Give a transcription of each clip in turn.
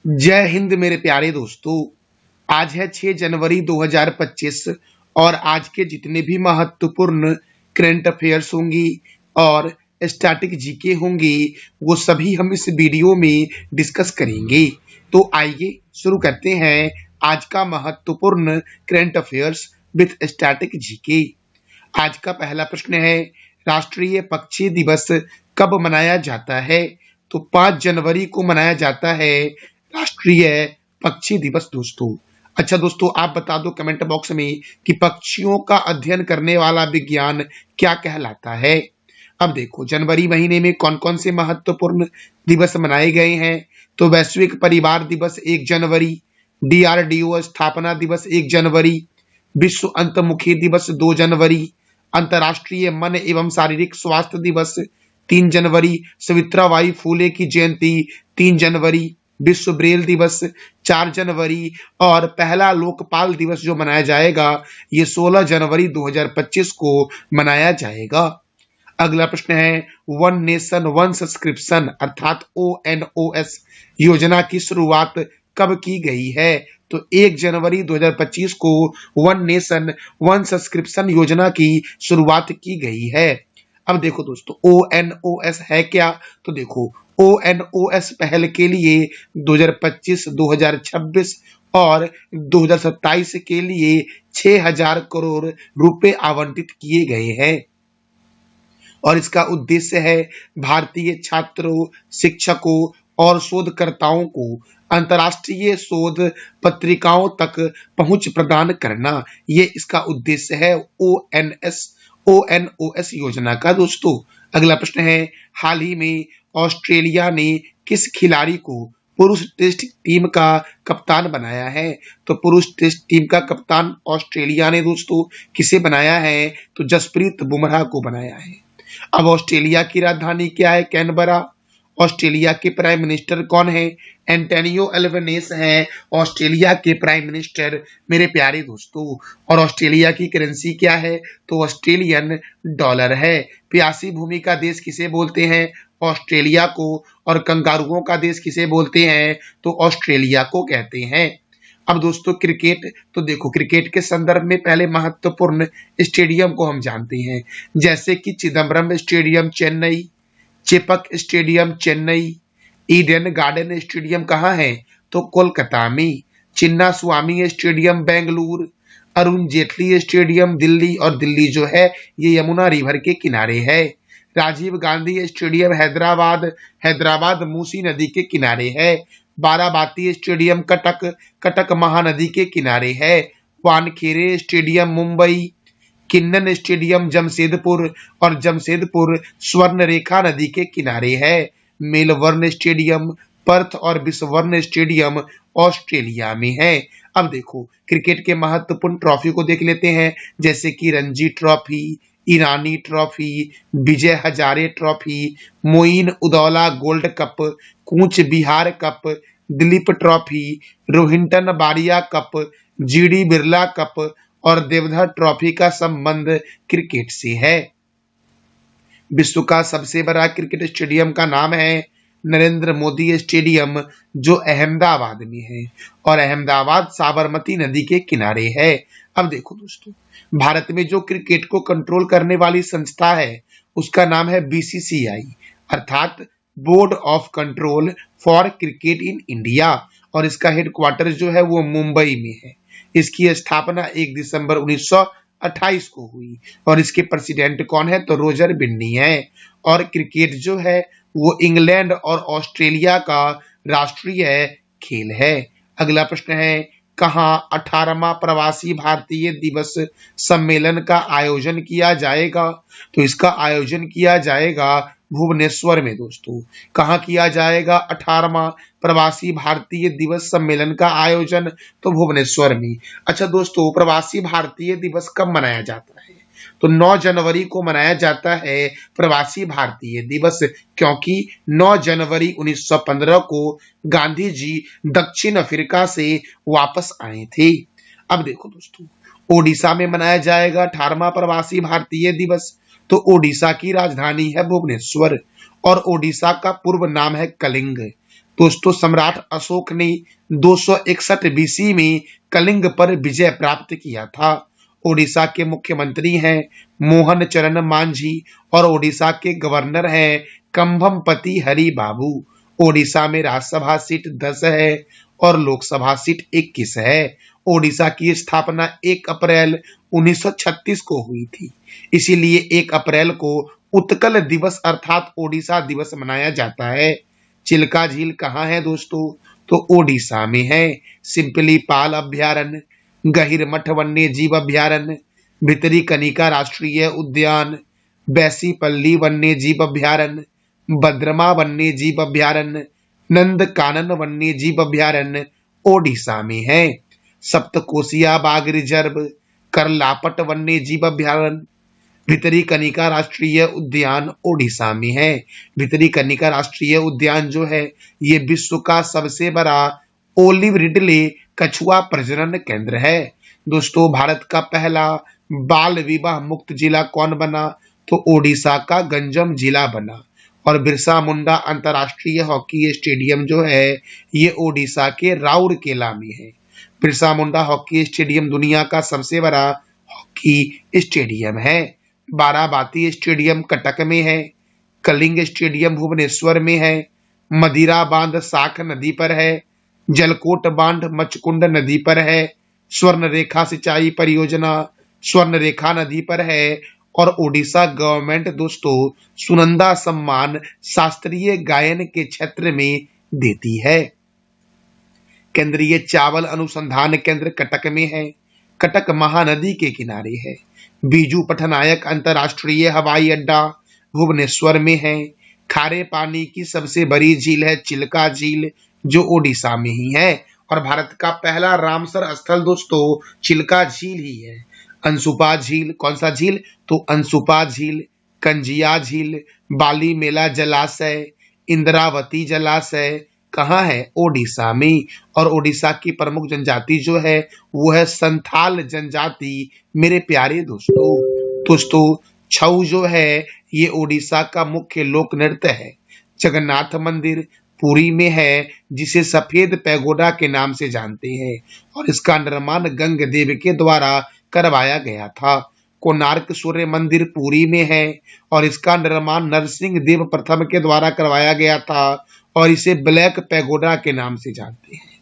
जय हिंद मेरे प्यारे दोस्तों। आज है 6 जनवरी 2025 और आज के जितने भी महत्वपूर्ण करंट अफेयर्स होंगी और स्टैटिक जीके होंगी वो सभी हम इस वीडियो में डिस्कस करेंगे। तो आइए शुरू करते हैं आज का महत्वपूर्ण current affairs with static GK. आज का पहला प्रश्न है, राष्ट्रीय पक्षी दिवस कब मनाया जाता है? तो 5 जनवरी को मनाया जाता है राष्ट्रीय पक्षी दिवस दोस्तों। अच्छा दोस्तों, आप बता दो कमेंट बॉक्स में कि पक्षियों का अध्ययन करने वाला विज्ञान क्या कहलाता है। अब देखो, जनवरी महीने में कौन कौन से महत्वपूर्ण दिवस मनाए गए हैं। तो वैश्विक परिवार दिवस 1 जनवरी, DRDO स्थापना दिवस 1 जनवरी, विश्व अंतर्मुखी दिवस 2 जनवरी, अंतर्राष्ट्रीय मन एवं शारीरिक स्वास्थ्य दिवस 3 जनवरी, सावित्रीबाई फूले की जयंती 3 जनवरी, विश्व ब्रेल दिवस 4 जनवरी और पहला लोकपाल दिवस जो मनाया जाएगा ये 16 जनवरी 2025 को मनाया जाएगा। अगला प्रश्न है, वन नेशन वन सब्सक्रिप्शन अर्थात ONOS योजना की शुरुआत कब की गई है? तो 1 जनवरी 2025 को वन नेशन वन सब्सक्रिप्शन योजना की शुरुआत की गई है। अब देखो दोस्तों, ONOS है क्या? तो देखो, ONOS पहल के लिए 2025, 2026 और 2027 के लिए 6,000 करोड़ रुपए आवंटित किए गए हैं और इसका उद्देश्य है भारतीय छात्रों, शिक्षकों और शोधकर्ताओं को अंतर्राष्ट्रीय शोध पत्रिकाओं तक पहुंच प्रदान करना। ये इसका उद्देश्य है ONOS योजना का दोस्तों। अगला प्रश्न है, हाल ही में ऑस्ट्रेलिया ने किस खिलाड़ी को पुरुष टेस्ट टीम का कप्तान बनाया है? तो पुरुष टेस्ट टीम का कप्तान ऑस्ट्रेलिया ने दोस्तों किसे बनाया है? तो जसप्रीत बुमराह को बनाया है। अब ऑस्ट्रेलिया की राजधानी क्या है? कैनबरा। ऑस्ट्रेलिया के प्राइम मिनिस्टर कौन है? एंटोनियो अल्बनेज़ हैं ऑस्ट्रेलिया के प्राइम मिनिस्टर मेरे प्यारे दोस्तों। और ऑस्ट्रेलिया की करेंसी क्या है? तो ऑस्ट्रेलियन डॉलर है। प्यासी भूमि का देश किसे बोलते हैं? ऑस्ट्रेलिया को। और कंगारुओं का देश किसे बोलते हैं? तो ऑस्ट्रेलिया को कहते हैं। अब दोस्तों क्रिकेट, तो देखो क्रिकेट के संदर्भ में पहले महत्वपूर्ण स्टेडियम को हम जानते हैं, जैसे कि Chidambaram stadium Chennai, Chepauk stadium Chennai, Eden garden stadium कहाँ है? तो कोलकाता में, चिन्ना स्वामी स्टेडियम बेंगलुरु, अरुण जेटली स्टेडियम दिल्ली और दिल्ली जो है ये यमुना रिवर के किनारे है। राजीव गांधी स्टेडियम हैदराबाद, हैदराबाद मूसी नदी के किनारे है। बाराबाती स्टेडियम कटक, कटक महानदी के किनारे है। वानखेड़े स्टेडियम मुंबई, किन्नन स्टेडियम जमशेदपुर और जमशेदपुर स्वर्ण रेखा नदी के किनारे है। मेलबर्न स्टेडियम पर्थ और विश्वबर्न स्टेडियम ऑस्ट्रेलिया में है। अब देखो क्रिकेट के महत्वपूर्ण ट्रॉफी को देख लेते हैं, जैसे कि Ranji trophy, Irani trophy, Vijay Hazare trophy, Moin Uddaula gold cup, Cooch Behar cup, Duleep trophy, Rohinton Baria cup, GD Birla cup और देवधर ट्रॉफी का संबंध क्रिकेट से है। विश्व का सबसे बड़ा क्रिकेट स्टेडियम का नाम है नरेंद्र मोदी स्टेडियम जो अहमदाबाद में है और अहमदाबाद साबरमती नदी के किनारे है। अब देखो दोस्तों, भारत में जो क्रिकेट को कंट्रोल करने वाली संस्था है उसका नाम है BCCI अर्थात board of control for cricket in India और इसका हेडक्वार्टर जो है वो मुंबई में है। इसकी स्थापना 1 दिसंबर 1928 को हुई और इसके प्रेसिडेंट कौन है? तो रोजर बिन्नी है। और क्रिकेट जो है वो इंग्लैंड और ऑस्ट्रेलिया का राष्ट्रीय खेल है। अगला प्रश्न है, कहाँ 18वां प्रवासी भारतीय दिवस सम्मेलन का आयोजन किया जाएगा? तो इसका आयोजन किया जाएगा भुवनेश्वर में दोस्तों। कहाँ किया जाएगा 18वां प्रवासी भारतीय दिवस सम्मेलन का आयोजन? तो भुवनेश्वर में। अच्छा दोस्तों, प्रवासी भारतीय दिवस कब मनाया जाता है? तो 9 जनवरी को मनाया जाता है प्रवासी भारतीय दिवस, क्योंकि 9 जनवरी 1915 को गांधी जी दक्षिण अफ्रीका से वापस आए थे। अब देखो दोस्तों, ओडिशा में मनाया जाएगा 18वां प्रवासी भारतीय दिवस। तो ओडिशा की राजधानी है भुवनेश्वर और ओडिशा का पूर्व नाम है कलिंग। दोस्तों सम्राट अशोक ने 261 बीसी में कलिंग पर विजय प्राप्त किया था। ओडिशा के मुख्यमंत्री हैं मोहन चरण मांझी और ओडिशा के गवर्नर हैं कंभमपति हरि बाबू। ओडिशा में राज्यसभा सीट 10 है और लोकसभा सीट 21 है। ओडिशा की स्थापना 1 अप्रैल 1936 को हुई थी, इसीलिए 1 अप्रैल को उत्कल दिवस अर्थात ओडिशा दिवस मनाया जाता है। चिल्का झील कहाँ है दोस्तों? तो ओडिशा में है। सिंपली पाल अभ्यारण्य, गहिरमठ वन्य जीव अभ्यारण्य, भितरी कनिका राष्ट्रीय उद्यान, बैसीपल्ली वन्य जीव अभ्यारण्य, बद्रमा वन्य जीव अभ्यारण्य, नंदकानन वन्य जीव अभ्यारण्य ओडिशा में है। सप्तकोशिया बाघ रिजर्व, करलापट वन्य जीव अभ्यारण्य, भितरी कनिका राष्ट्रीय उद्यान ओडिशा में है। भितरी कनिका राष्ट्रीय उद्यान जो है ये विश्व का सबसे बड़ा ओलिव रिडले कछुआ प्रजनन केंद्र है। दोस्तों भारत का पहला बाल विवाह मुक्त जिला कौन बना? तो ओडिशा का गंजम जिला बना। और बिरसा मुंडा अंतरराष्ट्रीय हॉकी स्टेडियम जो है ये ओडिशा के राउरकेला में है। बिरसा मुंडा हॉकी स्टेडियम दुनिया का सबसे बड़ा हॉकी स्टेडियम है। बाराबाती स्टेडियम कटक में है। कलिंग स्टेडियम भुवनेश्वर में है। मदिरा बांध साख नदी पर है। जलकोट बांध मचकुंड नदी पर है। स्वर्ण रेखा सिंचाई परियोजना स्वर्ण रेखा नदी पर है। और ओडिशा गवर्नमेंट दोस्तों सुनंदा सम्मान शास्त्रीय गायन के क्षेत्र में देती है। केंद्रीय चावल अनुसंधान केंद्र कटक में है। कटक महानदी के किनारे है। बीजू पटनायक अंतरराष्ट्रीय हवाई अड्डा भुवनेश्वर में है। खारे पानी की सबसे बड़ी झील है चिल्का झील जो ओडिशा में ही है। और भारत का पहला रामसर स्थल दोस्तों चिल्का झील ही है। अंसुपा झील, कौन सा झील? तो अंसुपा झील, कंजिया झील, बाली मेला जलाशय, इंद्रावती जलाशय कहाँ है? ओडिशा में। और ओडिशा की प्रमुख जनजाति जो है वो है संथाल जनजाति। मेरे प्यारे दोस्तों छऊ जो है ये ओडिशा का मुख्य लोक नृत्य है। जगन्नाथ मंदिर पुरी में है जिसे सफेद पैगोडा के नाम से जानते हैं और इसका निर्माण गंगदेव के द्वारा करवाया गया था। कोणार्क सूर्य मंदिर पुरी में है और इसका निर्माण नरसिंह देव प्रथम के द्वारा करवाया गया था और इसे ब्लैक पैगोडा के नाम से जानते हैं।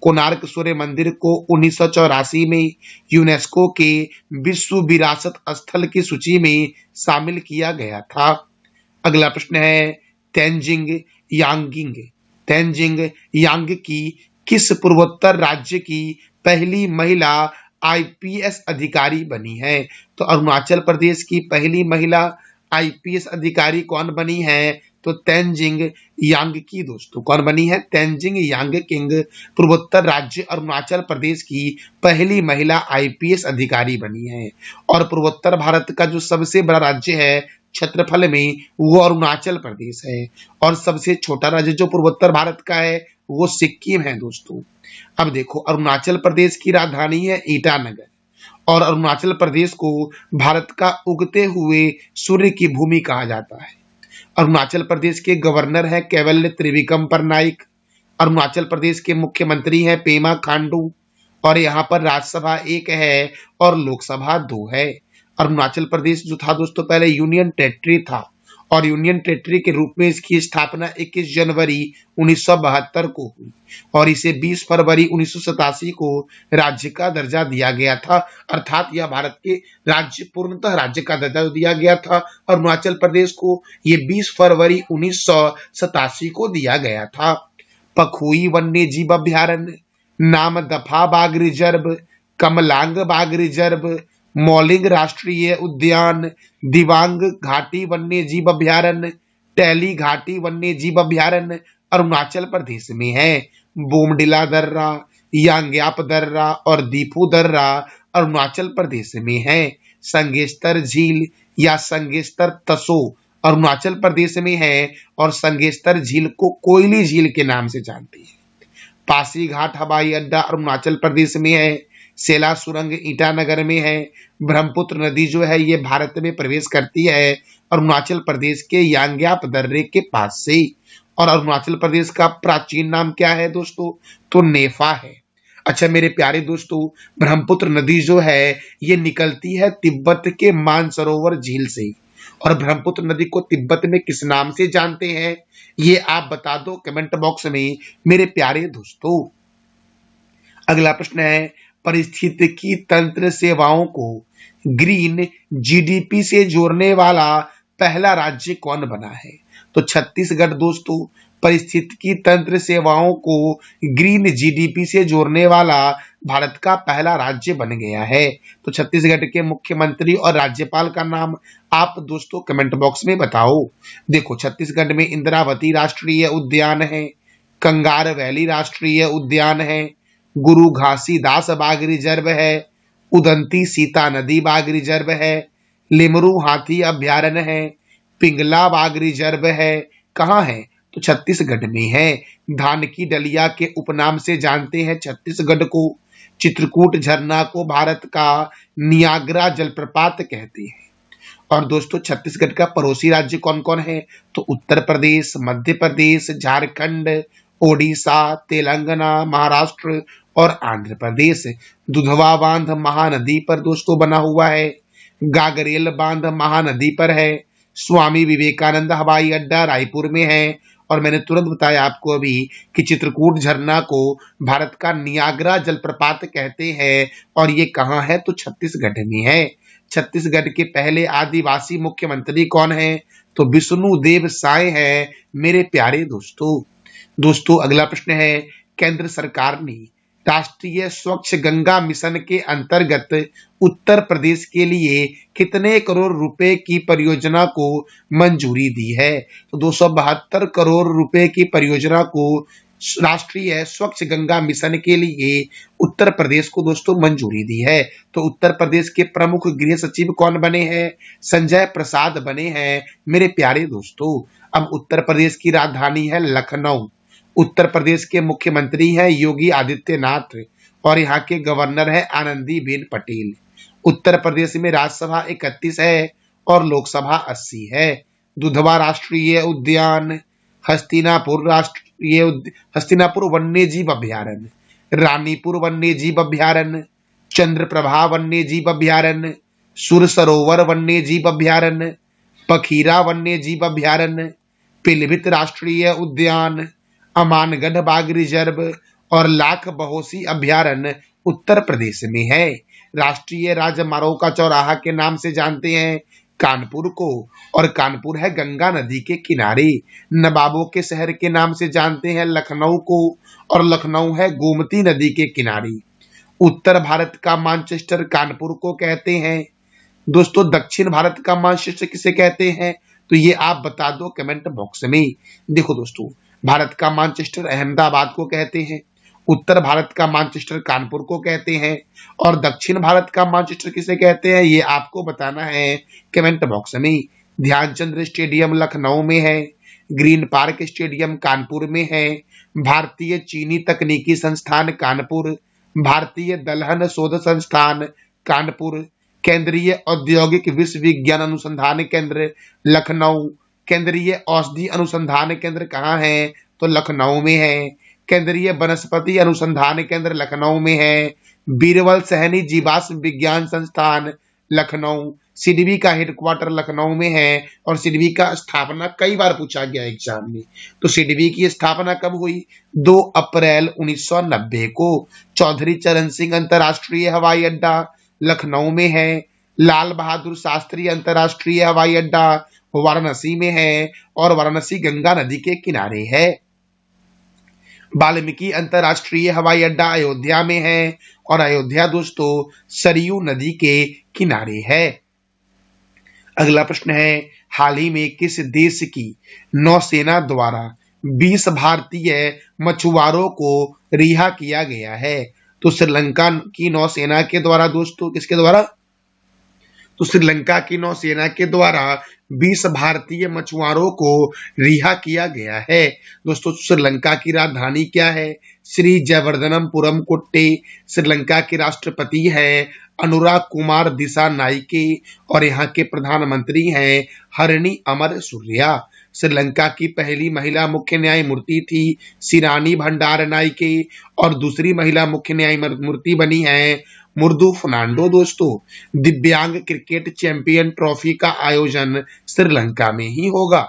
कोणार्क सूर्य मंदिर को 1984 में यूनेस्को के विश्व विरासत स्थल की सूची में शामिल किया गया था। अगला प्रश्न है तेंजिंग यांग की किस पूर्वोत्तर राज्य की पहली महिला आईपीएस अधिकारी बनी है? तो अरुणाचल प्रदेश की पहली महिला आईपीएस अधिकारी कौन बनी है? तो तेंजिंग यांगकी दोस्तों कौन बनी है? तेंजिंग यांगकिंग पूर्वोत्तर राज्य अरुणाचल प्रदेश की पहली महिला आईपीएस अधिकारी बनी है। और पूर्वोत्तर भारत का जो सबसे बड़ा राज्य है क्षेत्रफल में वो अरुणाचल प्रदेश है और सबसे छोटा राज्य जो पूर्वोत्तर भारत का है वो सिक्किम है दोस्तों। अब देखो अरुणाचल प्रदेश की राजधानी है ईटानगर और अरुणाचल प्रदेश को भारत का उगते हुए सूर्य की भूमि कहा जाता है। अरुणाचल प्रदेश के गवर्नर हैं कैवल्य त्रिविक्रम परनाइक। अरुणाचल प्रदेश के मुख्यमंत्री हैं पेमा खांडू और यहाँ पर राज्यसभा 1 है और लोकसभा 2 है। अरुणाचल प्रदेश जो था दोस्तों पहले यूनियन टेरिटरी था और यूनियन टेरिटरी के रूप में इसकी स्थापना 21 जनवरी 1972 को हुई और इसे 20 फरवरी 1987 को राज्य का दर्जा दिया गया था। अर्थात यह भारत के राज्य पूर्णतः राज्य का दर्जा दिया गया था। अरुणाचल प्रदेश को ये 20 फरवरी 1987 को दिया गया था। पखुई वन्य जीव अभ्यारण्य, नामदफा बाघ रिजर्व, कमलांग बाघ रिजर्व, मौलिंग राष्ट्रीय उद्यान, दिबांग घाटी वन्य जीव अभ्यारण्य, टैली घाटी वन्य जीव अभ्यारण्य अरुणाचल प्रदेश में है। बोमडिला दर्रा, यांग्याप दर्रा और दीफू दर्रा अरुणाचल प्रदेश में है। संगेस्तर झील या संगेस्तर तसो अरुणाचल प्रदेश में है और संगेस्तर झील को कोयली झील के नाम से जानते हैं। पासीघाट हवाई अड्डा अरुणाचल प्रदेश में है। सेला सुरंग ईटानगर में है। ब्रह्मपुत्र नदी जो है ये भारत में प्रवेश करती है अरुणाचल प्रदेश के यांग्याप दर्रे के पास से। और अरुणाचल प्रदेश का प्राचीन नाम क्या है दोस्तों? तो नेफा है। अच्छा मेरे प्यारे दोस्तों, ब्रह्मपुत्र नदी जो है ये निकलती है तिब्बत के मानसरोवर झील से, और ब्रह्मपुत्र नदी को तिब्बत में किस नाम से जानते हैं ये आप बता दो कमेंट बॉक्स में मेरे प्यारे दोस्तों। अगला प्रश्न है, पारिस्थितिकी तंत्र सेवाओं को ग्रीन जीडीपी से जोड़ने वाला पहला राज्य कौन बना है? तो छत्तीसगढ़ दोस्तों पारिस्थितिकी तंत्र सेवाओं को ग्रीन जीडीपी से जोड़ने वाला भारत का पहला राज्य बन गया है। तो छत्तीसगढ़ के मुख्यमंत्री और राज्यपाल का नाम आप दोस्तों कमेंट बॉक्स में बताओ। देखो छत्तीसगढ़ में इंद्रावती राष्ट्रीय उद्यान है, कंगार वैली राष्ट्रीय उद्यान है, गुरु घासीदास बाघ रिजर्व है, उदंती सीता नदी बाघ रिजर्व है, लिमरू हाथी अभ्यारण्य है, पिंगला बाघ रिजर्व है। कहाँ है? तो छत्तीसगढ़ में है। धान की डलिया के उपनाम से जानते हैं छत्तीसगढ़ को। चित्रकूट झरना को भारत का नियाग्रा जलप्रपात कहते हैं। और दोस्तों छत्तीसगढ़ का पड़ोसी राज्य कौन कौन है? तो उत्तर प्रदेश, मध्य प्रदेश, झारखंड, ओडिशा, तेलंगाना, महाराष्ट्र और आंध्र प्रदेश। दुधवा बांध महानदी पर दोस्तों बना हुआ है। गागरेल बांध महानदी पर है। स्वामी विवेकानंद हवाई अड्डा रायपुर में है। और मैंने तुरंत बताया आपको अभी कि चित्रकूट झरना को भारत का नियाग्रा जलप्रपात कहते हैं, और ये कहाँ है? तो छत्तीसगढ़ में है। छत्तीसगढ़ के पहले आदिवासी मुख्यमंत्री कौन है? तो विष्णुदेव साय है मेरे प्यारे दोस्तों। अगला प्रश्न है, केंद्र सरकार ने राष्ट्रीय स्वच्छ गंगा मिशन के अंतर्गत उत्तर प्रदेश के लिए कितने करोड़ रुपए की परियोजना को मंजूरी दी है? तो 272 करोड़ रुपए की परियोजना को राष्ट्रीय स्वच्छ गंगा मिशन के लिए उत्तर प्रदेश को दोस्तों मंजूरी दी है। तो उत्तर प्रदेश के प्रमुख गृह सचिव कौन बने हैं? संजय प्रसाद बने हैं मेरे प्यारे दोस्तों। अब उत्तर प्रदेश की राजधानी है लखनऊ। उत्तर प्रदेश के मुख्यमंत्री हैं योगी आदित्यनाथ, और यहाँ के गवर्नर है आनंदीबेन पटेल। उत्तर प्रदेश में राज्यसभा 31 है और लोकसभा 80 है। दुधवा राष्ट्रीय उद्यान, हस्तिनापुर वन्य जीव अभ्यारण्य, रानीपुर वन्य जीव अभ्यारण्य, चंद्रप्रभा वन्य जीव अभ्यारण्य, सुर सरोवर वन्य जीव अभ्यारण्य, पखीरा वन्य जीव अभ्यारण्य, पिलभित राष्ट्रीय उद्यान, अमानगढ़ बाघ रिजर्व और लाख बहोसी अभ्यारण्य उत्तर प्रदेश में है। राष्ट्रीय राजमार्गों का चौराहा के नाम से जानते हैं कानपुर को, और कानपुर है गंगा नदी के किनारे। नवाबों के शहर के नाम से जानते हैं लखनऊ को, और लखनऊ है गोमती नदी के किनारे। उत्तर भारत का मैनचेस्टर कानपुर को कहते हैं दोस्तों। दक्षिण भारत का मैनचेस्टर किसे कहते हैं? तो ये आप बता दो कमेंट बॉक्स में। देखो दोस्तों, भारत का मैनचेस्टर अहमदाबाद को कहते हैं, उत्तर भारत का मैनचेस्टर कानपुर को कहते हैं, और दक्षिण भारत का मैनचेस्टर किसे कहते हैं ये आपको बताना है कमेंट बॉक्स में। ध्यानचंद स्टेडियम लखनऊ में है, ग्रीन पार्क स्टेडियम कानपुर में है, भारतीय चीनी तकनीकी संस्थान कानपुर, भारतीय दलहन शोध संस्थान कानपुर, केंद्रीय औद्योगिक विश्वविज्ञान अनुसंधान केंद्र लखनऊ, केंद्रीय औषधि अनुसंधान केंद्र कहाँ है? तो लखनऊ में है। केंद्रीय वनस्पति अनुसंधान केंद्र लखनऊ में है। बीरबल सहनी जीवाश्म विज्ञान संस्थान लखनऊ। सिडबी का हेडक्वार्टर लखनऊ में है, और सिडबी का स्थापना कई बार पूछा गया एग्जाम में। तो सिडबी की स्थापना कब हुई? 2 अप्रैल 1990 को। चौधरी चरण सिंह अंतर्राष्ट्रीय हवाई अड्डा लखनऊ में है। लाल बहादुर शास्त्री अंतर्राष्ट्रीय हवाई अड्डा वाराणसी में है, और वाराणसी गंगा नदी के किनारे है। वाल्मीकि अंतर्राष्ट्रीय हवाई अड्डा अयोध्या में है, और अयोध्या दोस्तों सरयू नदी के किनारे है। अगला प्रश्न है, हाल ही में किस देश की नौसेना द्वारा 20 भारतीय मछुआरों को रिहा किया गया है? तो श्रीलंका की नौसेना के द्वारा दोस्तों। किसके द्वारा? तो श्रीलंका की नौसेना के द्वारा 20 भारतीय मछुआरों को रिहा किया गया है। दोस्तों श्रीलंका की राजधानी क्या है? श्री जयवर्धनपुरम कुट्टे। श्रीलंका के राष्ट्रपति है अनुराग कुमार दिसानायके, और यहाँ के प्रधानमंत्री हैं हरणी अमर सूर्या। श्रीलंका की पहली महिला मुख्य न्यायमूर्ति थी सिरानी भंडारनाइके और दूसरी महिला मुख्य न्यायमूर्ति बनी है मुर्दू फर्नांडो। दोस्तों, दिव्यांग क्रिकेट चैंपियन ट्रॉफी का आयोजन श्रीलंका में ही होगा।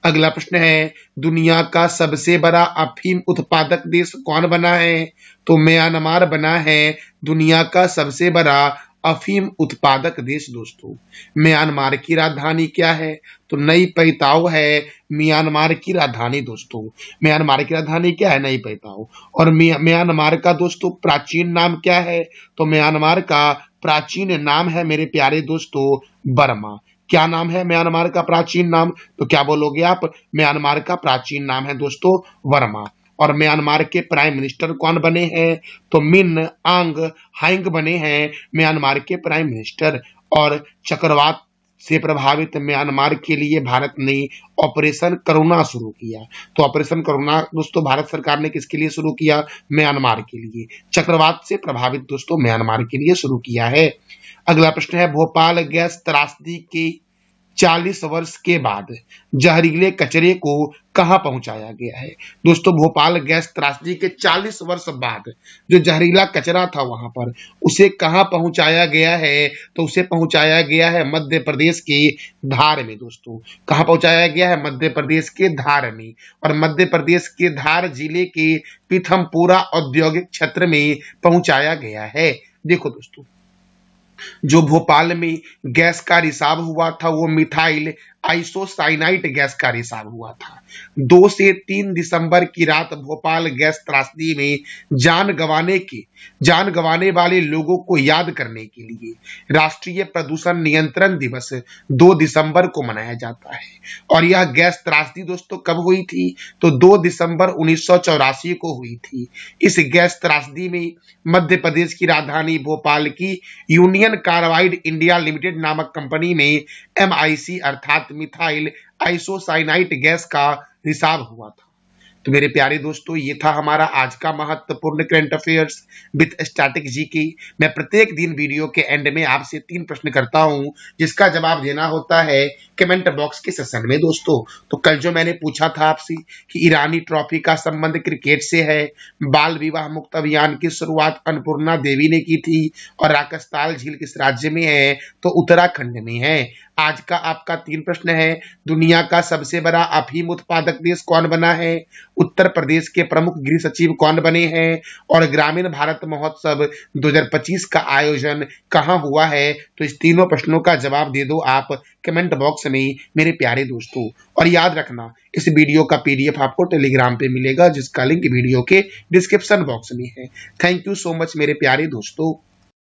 अगला प्रश्न है, दुनिया का सबसे बड़ा अफीम उत्पादक देश कौन बना है? तो म्यांमार बना है दुनिया का सबसे बड़ा अफीम उत्पादक देश। दोस्तों, म्यांमार की राजधानी क्या है? तो नई पैताओ है म्यांमार की राजधानी। दोस्तों, म्यांमार की राजधानी क्या है? नई पैताओ। और म्यांमार का दोस्तों प्राचीन नाम क्या है? तो म्यांमार का प्राचीन नाम है मेरे प्यारे दोस्तों बर्मा। क्या नाम है म्यांमार का प्राचीन नाम? तो क्या बोलोगे आप? म्यांमार का प्राचीन नाम है दोस्तों वर्मा। और म्यांमार के प्राइम मिनिस्टर कौन बने हैं? तो मिन आंग हाइंग बने हैं म्यांमार के प्राइम मिनिस्टर। और चक्रवात से प्रभावित म्यांमार के लिए भारत ने ऑपरेशन करुणा शुरू किया। तो ऑपरेशन करुणा दोस्तों भारत सरकार ने किसके लिए शुरू किया? म्यांमार के लिए। चक्रवात से प्रभावित दोस्तों म्यांमार के लिए शुरू किया है। अगला प्रश्न है, भोपाल गैस त्रासदी के 40 वर्ष के बाद जहरीले कचरे को कहां पहुंचाया गया है? दोस्तों, भोपाल गैस त्रासदी के 40 वर्ष बाद जो जहरीला कचरा था वहां पर उसे कहां पहुंचाया गया है? तो उसे पहुंचाया गया है मध्य प्रदेश के धार में। दोस्तों, कहां पहुंचाया गया है? मध्य प्रदेश के धार में। और मध्य प्रदेश के धार जिले के पीथमपुरा औद्योगिक क्षेत्र में पहुंचाया गया है। देखो दोस्तों, जो भोपाल में गैस का रिसाव हुआ था वो मिथाइल आइसोसाइनाइट गैस का रिसाव हुआ था। 2 से 3 दिसंबर की रात भोपाल गैस त्रासदी में जान गंवाने वाले लोगों को याद करने के लिए राष्ट्रीय प्रदूषण नियंत्रण दिवस 2 दिसंबर को मनाया जाता है। और यह गैस त्रासदी दोस्तों कब हुई थी? तो 2 दिसंबर 1984 को हुई थी। इस गैस त्रासदी में मध्य प्रदेश की राजधानी भोपाल की यूनियन कार्बाइड इंडिया लिमिटेड नामक कंपनी में MIC अर्थात मिथाइल आइसोसाइनाइट गैस का रिसाव हुआ था। तो मेरे प्यारे दोस्तों, ये था हमारा आज का महत्वपूर्ण current affairs with static GK. मैं प्रत्येक दिन वीडियो के एंड में आपसे 3 प्रश्न करता हूं जिसका जवाब देना होता है कमेंट बॉक्स के सेशन में। दोस्तों, तो कल जो मैंने पूछा था आपसे कि ईरानी ट्रॉफी का संबंध क्रिकेट से है, बाल विवाह मुक्त अभियान की शुरुआत अन्नपूर्णा देवी ने की थी और राकसताल झील किस राज्य में है? तो उत्तराखंड में है। आज का आपका 3 प्रश्न है, दुनिया का सबसे बड़ा अफीम उत्पादक देश कौन बना है? उत्तर प्रदेश के प्रमुख गृह सचिव कौन बने हैं? और ग्रामीण भारत महोत्सव 2025 का आयोजन कहां हुआ है? तो इस तीनों प्रश्नों का जवाब दे दो आप कमेंट बॉक्स में मेरे प्यारे दोस्तों। और याद रखना, इस वीडियो का PDF आपको टेलीग्राम पे मिलेगा जिसका लिंक वीडियो के डिस्क्रिप्शन बॉक्स में है। थैंक यू सो मच मेरे प्यारे दोस्तों।